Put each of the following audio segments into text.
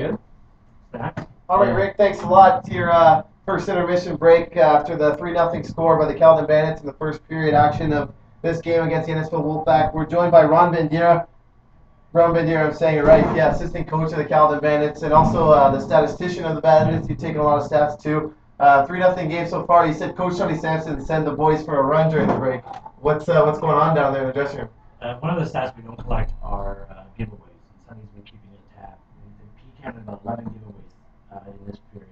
Good. All right, Rick, thanks a lot. To your first intermission break after the 3-0 score by the Caledon Bandits in the first period action of this game against the Innisfil Wolfpack. We're joined by Ron Bandeira. Ron Bandeira, I'm saying it right, yeah, assistant coach of the Caledon Bandits, and also the statistician of the Bandits. You've taken a lot of stats too. 3-0 game so far. You said Coach Sonny Sampson send the boys for a run during the break. What's going on down there in the dressing room? One of the stats we don't collect are giveaways. Sonny's been keeping a tab. He counted about 11 giveaways in this period,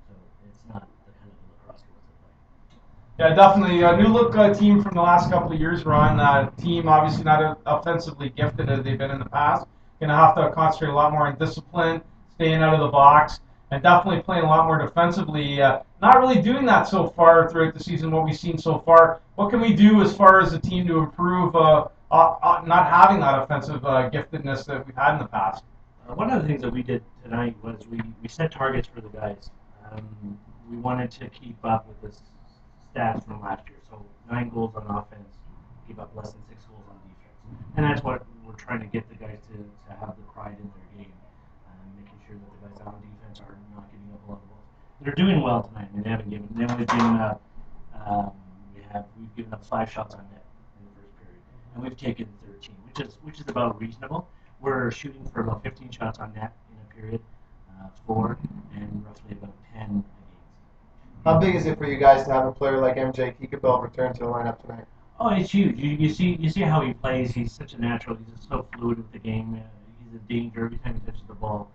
so it's not the kind of lacrosse he wants to play. Yeah, definitely a new look team from the last couple of years, Ron. Team obviously not offensively gifted as they've been in the past. Going to have to concentrate a lot more on discipline, staying out of the box, and definitely playing a lot more defensively. Not really doing that so far throughout the season, what we've seen so far. What can we do as far as a team to improve not having that offensive giftedness that we've had in the past? One of the things that we did tonight was we set targets for the guys. We wanted to keep up with the stats from last year. So 9 goals on offense, keep up less than 6 goals on defense. And that's what we're trying to get the guys to have the pride in their game. Making sure that the guys on defense are not giving up a lot of goals. They're doing well tonight. I mean, they've only given up, we've given up 5 shots on net in the first period. And we've taken 13, which is about reasonable. We're shooting for about 15 shots on net in a period, 4, and roughly about 10 a game. How big is it for you guys to have a player like MJ Kikabel return to the lineup tonight? Oh, it's huge. You see how he plays. He's such a natural. He's just so fluid with the game. He's a danger every time he touches the ball.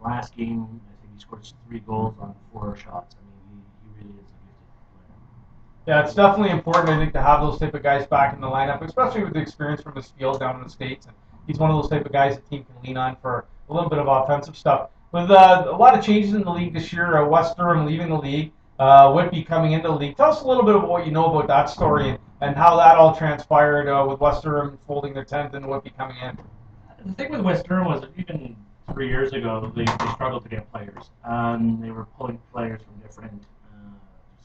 Last game, I think he scored 3 goals on 4 shots. I mean, he really is a gifted player. Yeah, it's definitely important, I think, to have those type of guys back in the lineup, especially with the experience from his field down in the States. And he's one of those type of guys the team can lean on for a little bit of offensive stuff. With a lot of changes in the league this year, West Durham leaving the league, Whitby coming into the league. Tell us a little bit of what you know about that story and how that all transpired with West Durham folding their tent and Whitby coming in. The thing with West Durham was even 3 years ago, they struggled to get players. They were pulling players from different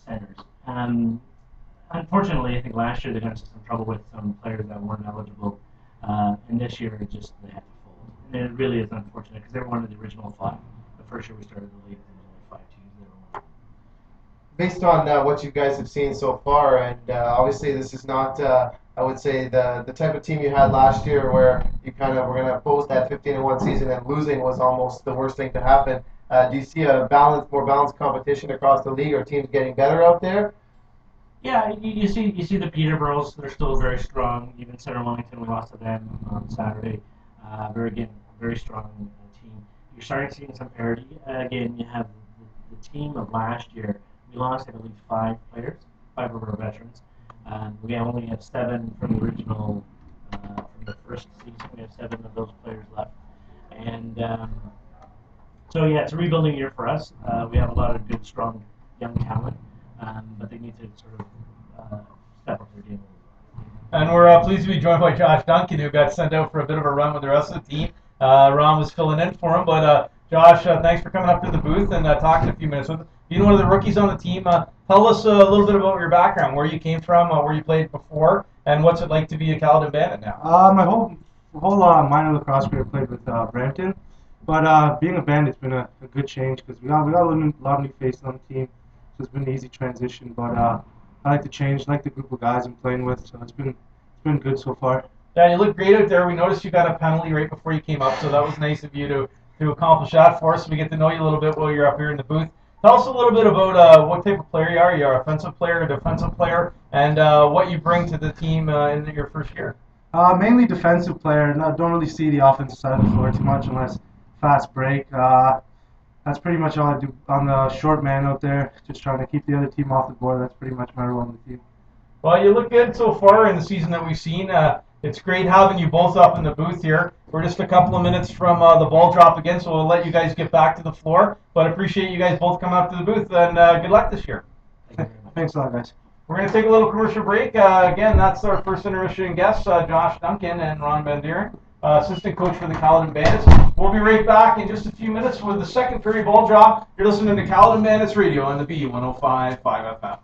centers. Unfortunately, I think last year they got into some trouble with some players that weren't eligible. And this year, they had to fold. And it really is unfortunate because they were one of the original 5. The first year we started the league, there were only 5 teams. They were one. Based on what you guys have seen so far, and obviously this is not, I would say, the type of team you had last year where you kind of were going to post that 15-1 season and losing was almost the worst thing to happen. Do you see a more balanced competition across the league? Are teams getting better out there? Yeah, you see the Peterboroughs. They're still very strong. Even Center Wellington, we lost to them on Saturday. Very strong team. You're starting to see some parity. Again, you have the team of last year. We lost, I believe, 5 players, 5 of our veterans. We only have 7 from the original, from the first season. We have 7 of those players left. And so, yeah, it's a rebuilding year for us. We have a lot of good, strong, young talent, but they need to sort of step up their game a little bit. And we're pleased to be joined by Josh Duncan, who got sent out for a bit of a run with the rest of the team. Ron was filling in for him, but Josh, thanks for coming up to the booth and talking a few minutes with us. Being one of the rookies on the team, tell us a little bit about your background, where you came from, where you played before, and what's it like to be a Caledon Bandit now? My whole minor lacrosse career played with Brampton, but being a Bandit's been a good change because we got a lot of new faces on the team, so it's been an easy transition. But I like the change, I like the group of guys I'm playing with, so it's been good so far. Yeah, you look great out there. We noticed you got a penalty right before you came up, so that was nice of you to accomplish that for us. So we get to know you a little bit while you're up here in the booth. Tell us a little bit about what type of player you are. You're an offensive player, a defensive player, and what you bring to the team in your first year. Mainly defensive player. Don't really see the offensive side of the floor too much unless fast break. That's pretty much all I do on the short man out there, just trying to keep the other team off the board. That's pretty much my role on the team. Well, you look good so far in the season that we've seen. It's great having you both up in the booth here. We're just a couple of minutes from the ball drop again, so we'll let you guys get back to the floor. But appreciate you guys both coming up to the booth, and good luck this year. Thanks a lot, guys. We're going to take a little commercial break. Again, that's our first intermission guests, Josh Duncan and Ron Bandeira, assistant coach for the Caledon Bandits. We'll be right back in just a few minutes with the second period ball drop. You're listening to Caledon Bandits Radio on the B105.5 FM.